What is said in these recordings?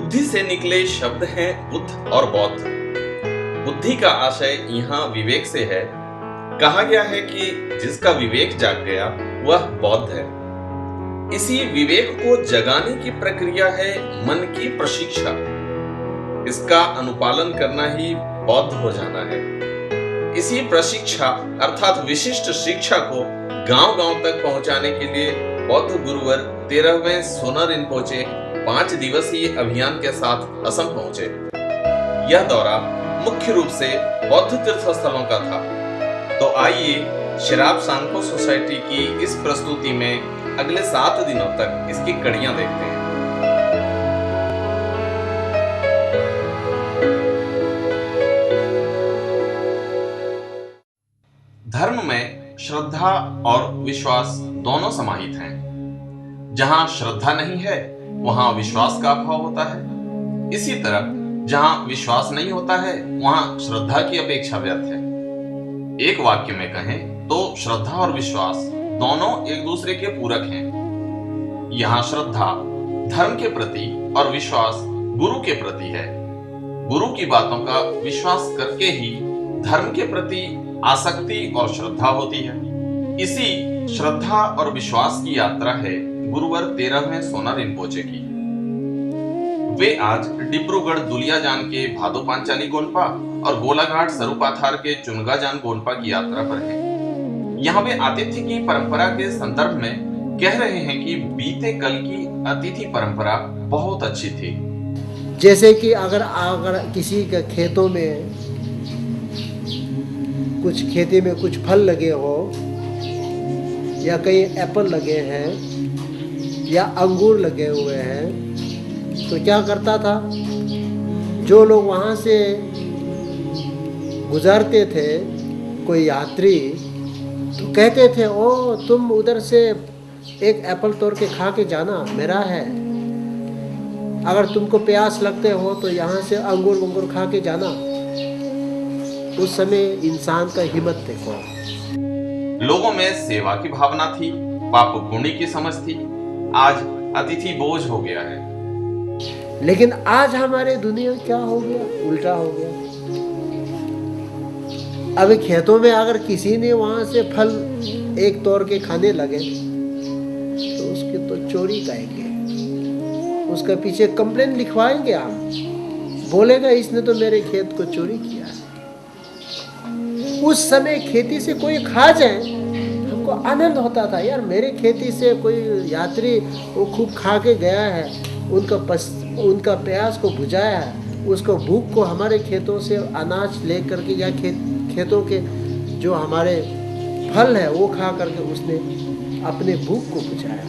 बुद्धि से निकले शब्द हैं बुद्ध और बौद्ध। बुद्धि का आशय यहाँ विवेक से है। कहा गया है कि जिसका विवेक जाग गया वह बौद्ध है। इसी विवेक को जगाने की प्रक्रिया है मन की प्रशिक्षा। इसका अनुपालन करना ही बौद्ध हो जाना है। इसी प्रशिक्षा अर्थात विशिष्ट शिक्षा को गांव-गांव तक पहुंचाने के लिए बौद्ध गुरुवर 13वें सोना रिनपोचे 5 दिवसीय अभियान के साथ असम पहुंचे। यह दौरा मुख्य रूप से बौद्ध तीर्थ स्थलों का था। तो आइए शिराब सांको सोसाइटी की इस प्रस्तुति में अगले 7 दिनों तक इसकी कड़ियां देखते हैं। धर्म में श्रद्धा और विश्वास दोनों समाहित हैं। जहां श्रद्धा नहीं है वहां विश्वास का अभाव होता है। इसी तरह जहां विश्वास नहीं होता है वहां श्रद्धा की अपेक्षा व्यर्थ है। एक वाक्य में कहें तो श्रद्धा और विश्वास दोनों एक दूसरे के पूरक हैं। यहाँ श्रद्धा धर्म के प्रति और विश्वास गुरु के प्रति है। गुरु की बातों का विश्वास करके ही धर्म के प्रति आसक्ति और श्रद्धा होती है। इसी श्रद्धा और विश्वास की यात्रा है गुरुवर 13वें सोना रिनपोचे की। वे आज डिब्रूगढ़ दुलियाजान के भादो पांचाली गोनपा और गोलाघाट सरुपाथार के चुनगाजान गोनपा की यात्रा पर हैं। यहाँ वे आतिथ्य की परंपरा के संदर्भ में कह रहे हैं कि बीते कल की अतिथि परंपरा बहुत अच्छी थी। जैसे कि अगर किसी के खेतों में कुछ खेती में कुछ फल लगे हो या कहीं एप्पल लगे हैं या अंगूर लगे हुए हैं, तो क्या करता था, जो लोग वहाँ से गुजरते थे कोई यात्री, तो कहते थे ओ तुम उधर से एक एप्पल तोड़ के खा के जाना, मेरा है। अगर तुमको प्यास लगते हो तो यहाँ से अंगूर वंगूर खा के जाना। उस समय इंसान का हिम्मत देखो। लोगों में सेवा की भावना थी, पाप पुण्य की समझ थी। आज अतिथि बोझ हो गया है। लेकिन आज हमारे दुनिया क्या हो गया, उल्टा हो गया। अभी खेतों में अगर किसी ने वहां से फल एक तोड़ के खाने लगे तो उसकी तो चोरी कहेंगे, उसका पीछे कंप्लेन लिखवाएंगे। आप बोलेगा इसने तो मेरे खेत को चोरी किया। उस समय खेती से कोई खा जाए हमको आनंद होता था, यार मेरे खेती से कोई यात्री वो खूब खा के गया है, उनका प्यास को बुझाया है, उसको भूख को हमारे खेतों से अनाज ले करके या खेतों के जो हमारे फल है वो खा करके उसने अपने भूख को बुझाया।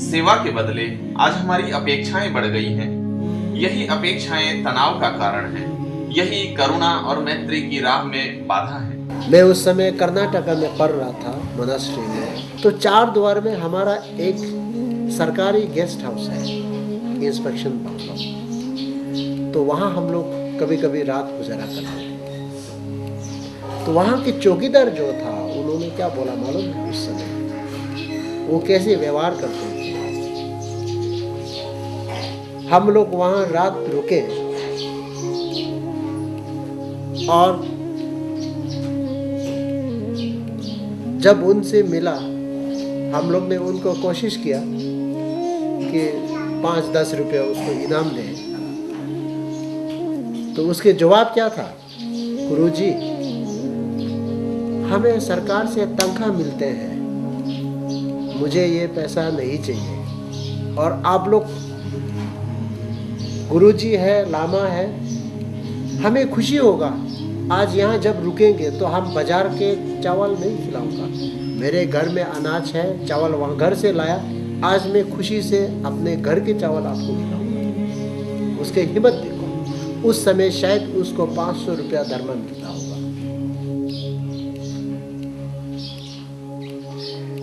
सेवा के बदले आज हमारी अपेक्षाएं बढ़ गई हैं। यही अपेक्षाएं तनाव का कारण है। यही करुणा और मैत्री की राह में बाधा है। मैं उस समय कर्नाटका में पढ़ रहा था मोनास्ट्री में, तो 4 द्वार में हमारा एक सरकारी गेस्ट हाउस है, इंस्पेक्शन पावर। तो वहाँ हम लोग कभी कभी रात गुजारा करते थे। तो वहाँ के चौकीदार जो था उन्होंने क्या बोला मालूम है, उस समय वो कैसे व्यवहार करते थे। हम लोग वहाँ रात रुके और जब उनसे मिला, हम लोग ने उनको कोशिश किया कि 5-10 रुपये उसको इनाम दें। तो उसके जवाब क्या था, गुरुजी हमें सरकार से तनख्वाह मिलते हैं, मुझे ये पैसा नहीं चाहिए। और आप लोग गुरुजी है, लामा है, हमें खुशी होगा आज यहाँ जब रुकेंगे तो हम बाजार के चावल नहीं खिलाऊंगा, मेरे घर में अनाज है, चावल वहाँ घर से लाया, आज मैं खुशी से अपने घर के चावल आपको खिलाऊंगा। उसके हिम्मत देखो। उस समय शायद उसको 500 रुपया दरमन मिलता होगा।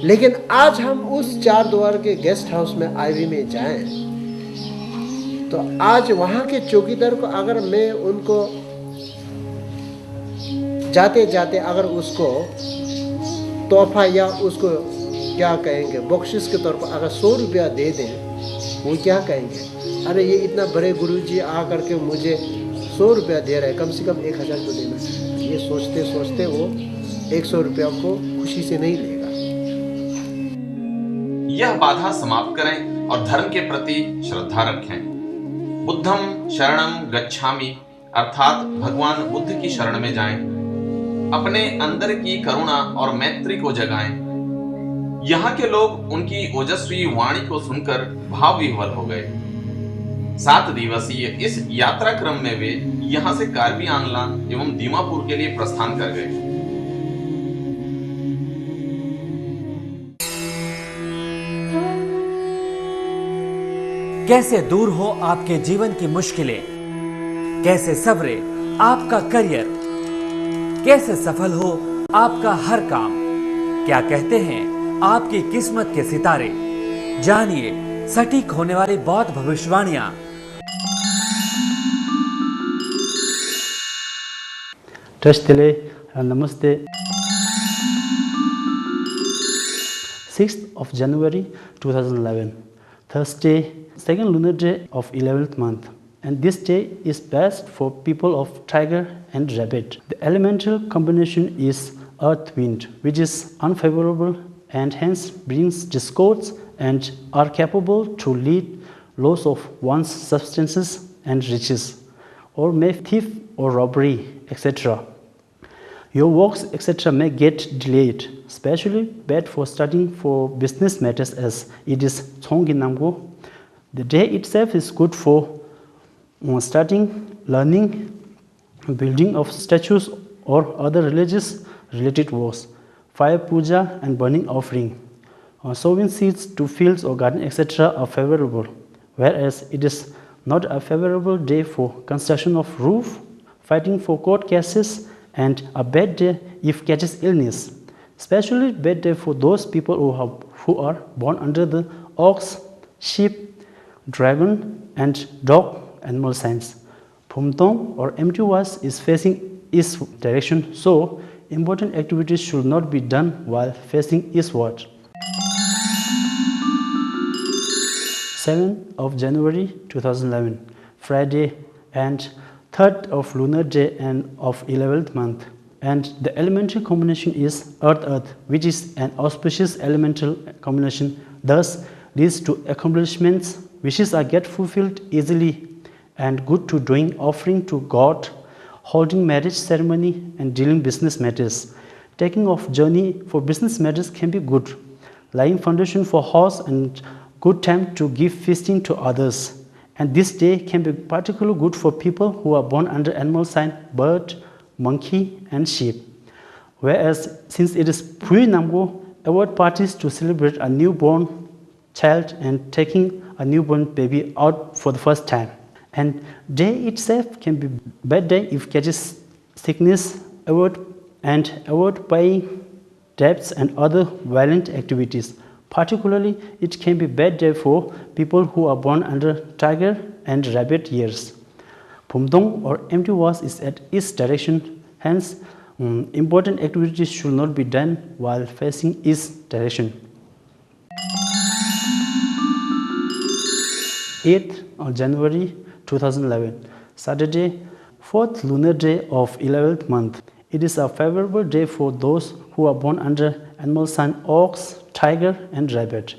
लेकिन आज हम उस 4 द्वार के गेस्ट हाउस में आईवी में जाएं तो आज वहाँ के चौकीदार को अगर मैं उनको जाते जाते अगर उसको तोहफा या उसको क्या कहेंगे बख्शिश के तौर पर अगर 100 रुपया दे दें, वो क्या कहेंगे, अरे ये इतना बड़े गुरुजी आ करके मुझे 100 रुपया दे रहे हैं, कम से कम 1000 तो देना है। ये सोचते सोचते वो 100 रुपया को खुशी से नहीं लेगा। यह बाधा समाप्त करें और धर्म के प्रति श्रद्धा रखें। बुद्धम शरणम गच्छामि अर्थात भगवान बुद्ध की शरण में जाएं। अपने अंदर की करुणा और मैत्री को जगाएं। यहाँ के लोग उनकी ओजस्वी वाणी को सुनकर भाव विह्वल हो गए। 7 दिवसीय इस यात्रा क्रम में वे यहाँ से कार्बी आंगलांग एवं दीमापुर के लिए प्रस्थान कर गए। कैसे दूर हो आपके जीवन की मुश्किलें, कैसे सवरे आपका करियर, कैसे सफल हो आपका हर काम, क्या कहते हैं आपकी किस्मत के सितारे। जानिए सटीक होने वाली बौद्ध भविष्यवाणियां। Trastele and Namaste. 6th of January 2011, Thursday, second lunar day of 11th month. And this day is best for people of Tiger and Rabbit. The elemental combination is earth wind, which is unfavorable and hence brings discords and are capable to lead loss of one's substances and riches, or may thief or robbery, etc. Your works, etc. may get delayed, especially bad for studying for business matters as it is Tsongi Namgo. The day itself is good for studying, learning, building of statues or other religious related works, fire puja and burning offering. Sowing seeds to fields or garden, etc. are favorable, whereas it is not a favorable day for construction of roof, fighting for court cases, and a bad day if catches illness. Especially bad day for those people who are born under the ox, sheep, dragon, and dog animal signs. Phumthong or empty was is facing east direction, so important activities should not be done while facing eastward. 7th of January 2011, Friday and 3rd of lunar day and of 11th month. And the elemental combination is earth-earth, which is an auspicious elemental combination, thus leads to accomplishments. Wishes are get fulfilled easily and good to doing offering to God, holding marriage ceremony and dealing business matters. Taking off journey for business matters can be good. Laying foundation for house and good time to give feasting to others. And this day can be particularly good for people who are born under animal sign bird, monkey and sheep. Whereas since it is Pui Namgo, avoid parties to celebrate a newborn child and taking a newborn baby out for the first time. And day itself can be bad day if catches sickness, avoid paying debts and other violent activities. Particularly, it can be bad day for people who are born under Tiger and Rabbit years. Phumthong or empty was is at east direction, hence important activities should not be done while facing east direction. 8th of January 2011, Saturday, 4th lunar day of 11th month. It is a favorable day for those who are born under animal sign ox, tiger and rabbit.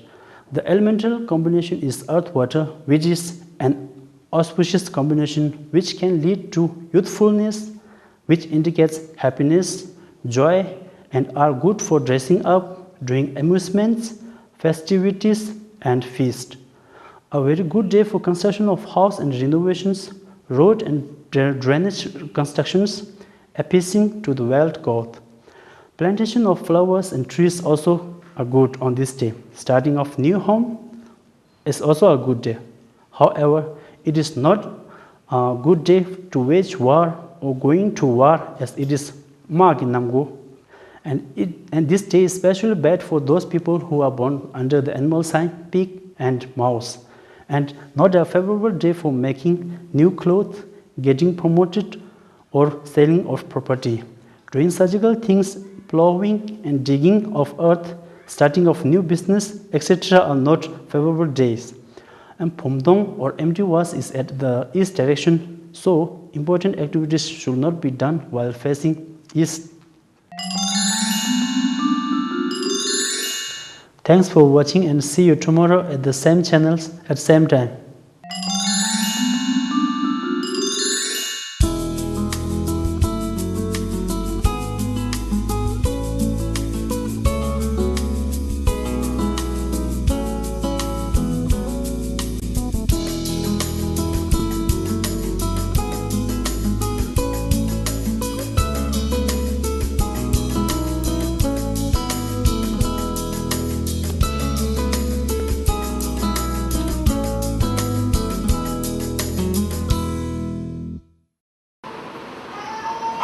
The elemental combination is earth-water, which is an auspicious combination which can lead to youthfulness, which indicates happiness, joy, and are good for dressing up, doing amusements, festivities, and feast. A very good day for construction of house and renovations, road and drainage constructions, appeasing to the wild growth. Plantation of flowers and trees also are good on this day. Starting of new home is also a good day. However, it is not a good day to wage war or going to war as it is Magi Namgo. And this day is especially bad for those people who are born under the animal sign pig and mouse. And not a favorable day for making new clothes, getting promoted or selling of property. Doing surgical things, plowing and digging of earth, starting of new business, etc. are not favorable days. And Phomdong or empty wash is at the east direction, so important activities should not be done while facing east. Thanks for watching and see you tomorrow at the same channels at same time.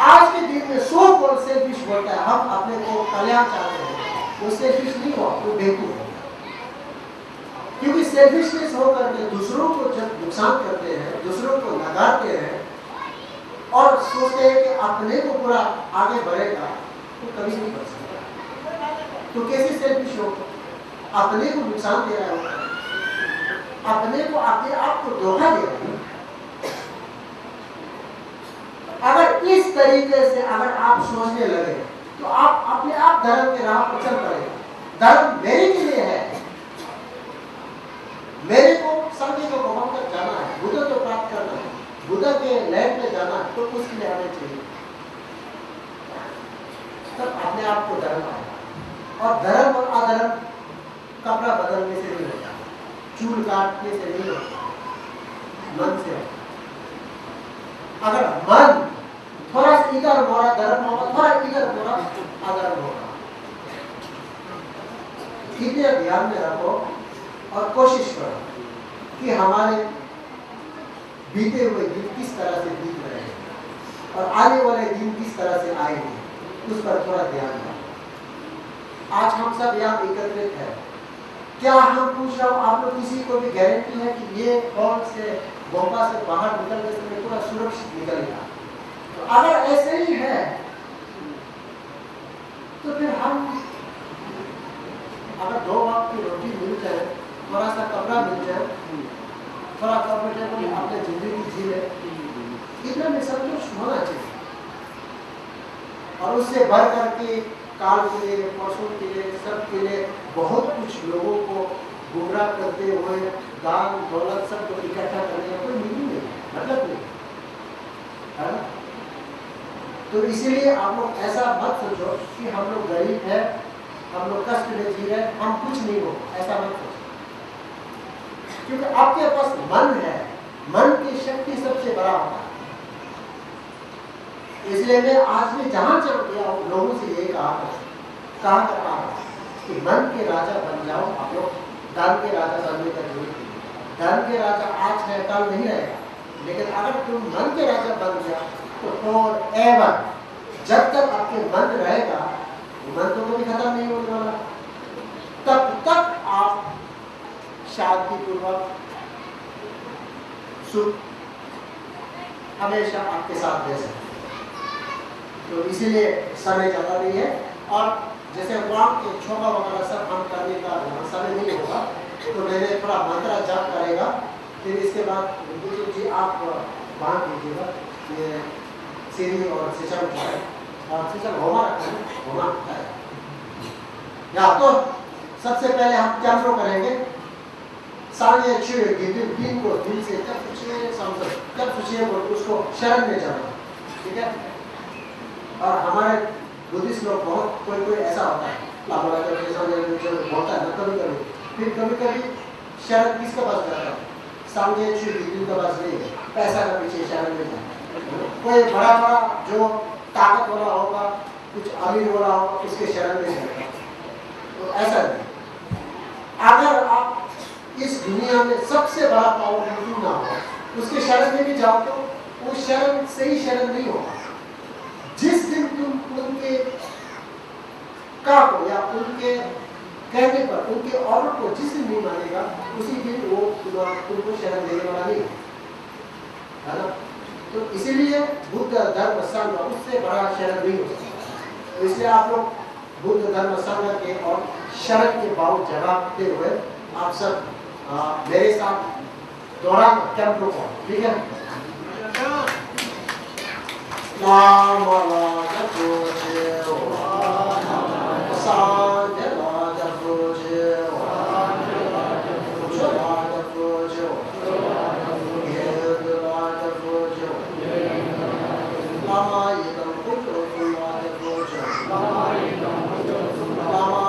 आज के दिन में 100 कौन selfish बोलता है, हम अपने को कल्याण चाहते हैं, वो सेल्फिश नहीं हुआ, वो बेवकूफ है। क्योंकि सेल्फिशनेस होकर के दूसरों को जब नुकसान करते हैं, दूसरों को नकारते हैं और सोचते हैं कि अपने को पूरा आगे बढ़ेगा, तो कभी नहीं बढ़ सकता। तो कैसे सेल्फिश हो? अपने को नुकसान दे रहा है, अपने को अपने आप को धोखा दे रहा है। अगर इस तरीके से अगर आप सोचने लगे तो आप अपने आप धर्म के राह पर चल पड़ेगा। धर्म मेरे के लिए है, मेरे को संघ को भगवान तक जाना है, बुद्ध को प्राप्त करना है, बुद्ध के लैंड में जाना है, तो उसके लिए आने चाहिए। तब अपने आप को धर्म आएगा। और धर्म और अधर्म कपड़ा बदलने से नहीं होता, चूल काटने से नहीं होता, मन से होता। अगर मन थोड़ा इधर मोड़ा धर्म होगा, थोड़ा इधर मोड़ा अधर्म होगा। इतने ध्यान में रखो और कोशिश करो कि हमारे बीते हुए दिन किस तरह से बीत रहे हैं और आने वाले दिन किस तरह से आएंगे, उस पर थोड़ा ध्यान दो। आज हम सब यहाँ एकत्रित हैं। क्या हम पूछ रहा हूँ, आप लोग किसी को भी गारंटी है कि ये कौन से बोम्बा से बाहर निकलने से पूरा सुरक्षित निकलेगा? तो अगर ऐसे ही है तो फिर हम अगर 2 वक्त की रोटी मिल जाए, थोड़ा सा कपड़ा मिल जाए, थोड़ा कंफर्टेबल अपने जिंदगी जी ले, इतना में संतुष्ट होना चाहिए। और उससे बढ़ करके काल के लिए, परसों के लिए, सब के लिए बहुत कुछ लोगों को गुमराह करते हुए दान दौलत सब को इकट्ठा करने का कोई मीनिंग नहीं, मतलब नहीं है ना? तो इसीलिए आप लोग ऐसा मत सोचो कि हम लोग गरीब हैं, हम लोग कष्ट में जी रहे, हम कुछ नहीं हो, ऐसा मत सोचो। क्योंकि आपके पास मन है, मन की शक्ति सबसे बड़ा होता है। इसलिए मैं आज भी जहां चल गया हूं, लोगों से यही कहा कि मन के राजा बन जाओ। आप लोग धन के राजा बनने का जरूरत नहीं। धन के राजा आज है, कल नहीं रहेगा, लेकिन अगर तुम मन के राजा बन गया तो forever, जब तक आपके मन रहेगा, मन तो कभी खत्म नहीं होने वाला, तब तक आप शांतिपूर्वक सुख हमेशा आपके साथ रह सकते। तो इसीलिए समय ज़्यादा नहीं है, और जैसे वहाँ के छोका वगैरह सब हम करने का समय नहीं होगा, तो मैंने थोड़ा मंत्र जाप करेगा, फिर इसके बाद जी आप बांध दीजिएगा ये सीढ़ी और शीशा उठाए, और शीशा घोमा रखते हैं, घोमा उठाए। या तो सबसे पहले हम क्या शुरू करेंगे, सारे अच्छे दिन को दिल से जब सोचिए समझो, जब सोचिए उसको शरण में जाना, ठीक है। और हमारे बुद्धिस्ट लोग बहुत कोई ऐसा होता है, बोलता है ना, कभी कभी फिर कभी शरण किसके पास जाता है, सामने का पास नहीं है, पैसा का पीछे शरण में जाता है। कोई बड़ा जो ताकत वाला होगा, कुछ अमीर वाला होगा, उसके शरण में जाता है। तो ऐसा नहीं, अगर आप इस दुनिया में सबसे बड़ा पावरफुल ना हो, उसके शरण में भी जाओ तो वो शरण सही शरण नहीं होगा। जिस दिन तुम उनके का को या उनके कहने पर, उनके ऑर्डर को जिस दिन नहीं मानेगा, उसी दिन वो तुमको शरण देने वाला नहीं है ना। तो इसीलिए बुद्ध धर्म संघ उससे बड़ा शरण नहीं हो सकता। तो इसलिए आप लोग बुद्ध धर्म संघ के और शरण के बावजूद जवाब देते हुए आप सब मेरे साथ दोहराना चैम्पू को, ठीक है। नाम राजा पूजे सांग राजा पूजे राजा पूजे हेद राजा पूजे लामा यदम पुत्रो राजा पूजे लामा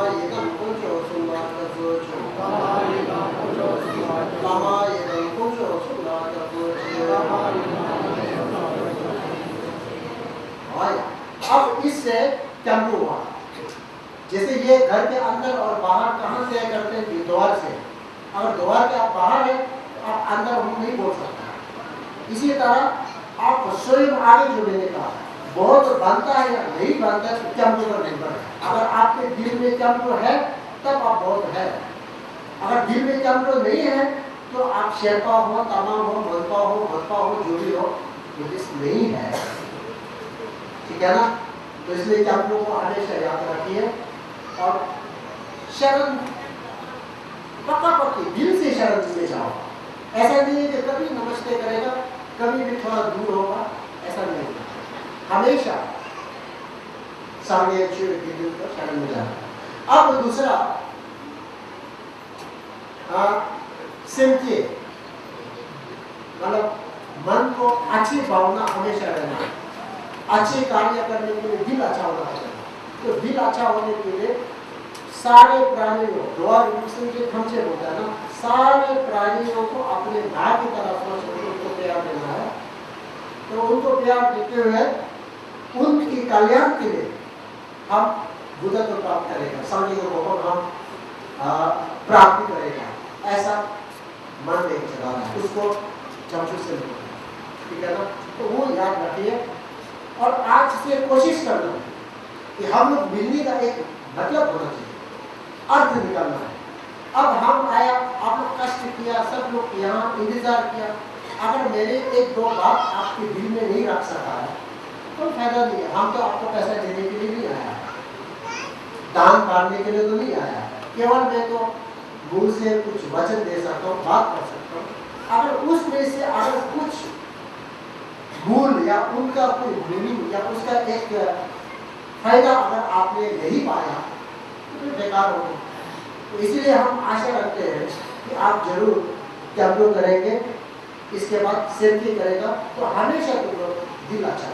यदम पुत्रो राजा पूजे लामा यदम पुत्रो राजा पूजे। अब इससे चंपू हुआ, जैसे ये घर के अंदर और बाहर कहाँ से करते हैं, द्वार से। अगर द्वार के आप बाहर है तो आप अंदर हम नहीं बोल सकते। इसी तरह आप स्वयं आगे जो मैंने कहा बहुत बनता है या नहीं बनता है चंपू पर निर्भर है। अगर आपके दिल में चंपू है तब आप बहुत है, अगर दिल में चंपू नहीं है तो आप शेरपा हो, तमाम हो, मनपा हो, जो भी हो, बुद्धिस्ट नहीं है, ठीक है ना। तो इसलिए चंपू को हमेशा याद रखिए और शरण पक्की दिल से शरण में जाओ। ऐसा नहीं है कि कभी नमस्ते करेगा कभी भी थोड़ा दूर होगा, ऐसा नहीं है। हमेशा सामने अच्छे दिल को शरण में जाना। अब दूसरा सिंचे, मतलब मन को अच्छी भावना हमेशा रहना, अच्छे कार्य करने के लिए दिल अच्छा होना चाहिए। तो दिल अच्छा होने के लिए सारे प्राणियों, द्वार हमसे होता है ना, सारे प्राणियों को अपने भाई की तरह सोच उनको प्यार देना है। तो उनको प्यार देते हुए उनकी कल्याण के लिए हम बुद्धत्व प्राप्त करेगा, संगीत को हम प्राप्ति करेगा, ऐसा मन में चलाना है, उसको चंपू से मिलना, ठीक है ना। तो वो याद रखिए और आज से कोशिश करना कि हम लोग मिलने का एक मतलब होना चाहिए, अर्थ निकालना है। अब हम आया, आप लोग कष्ट किया, सब लोग यहाँ इंतजार किया, अगर मेरे एक दो बात आपके दिल में नहीं रख सका है तो फायदा नहीं है। हम तो आपको पैसा देने के लिए नहीं आया, दान पाने के लिए तो नहीं आया, केवल मैं तो मुंह से कुछ वचन दे सकता हूँ, बात कर सकता हूँ। अगर उसमें से अगर कुछ मूल या उनका कोई मीनिंग या उसका एक फायदा अगर आपने नहीं पाया तो बेकार हो गया। तो इसलिए हम आशा रखते हैं कि आप जरूर कैंप करेंगे, इसके बाद सेल्फी करेगा तो हमेशा तुम लोग दिल अच्छा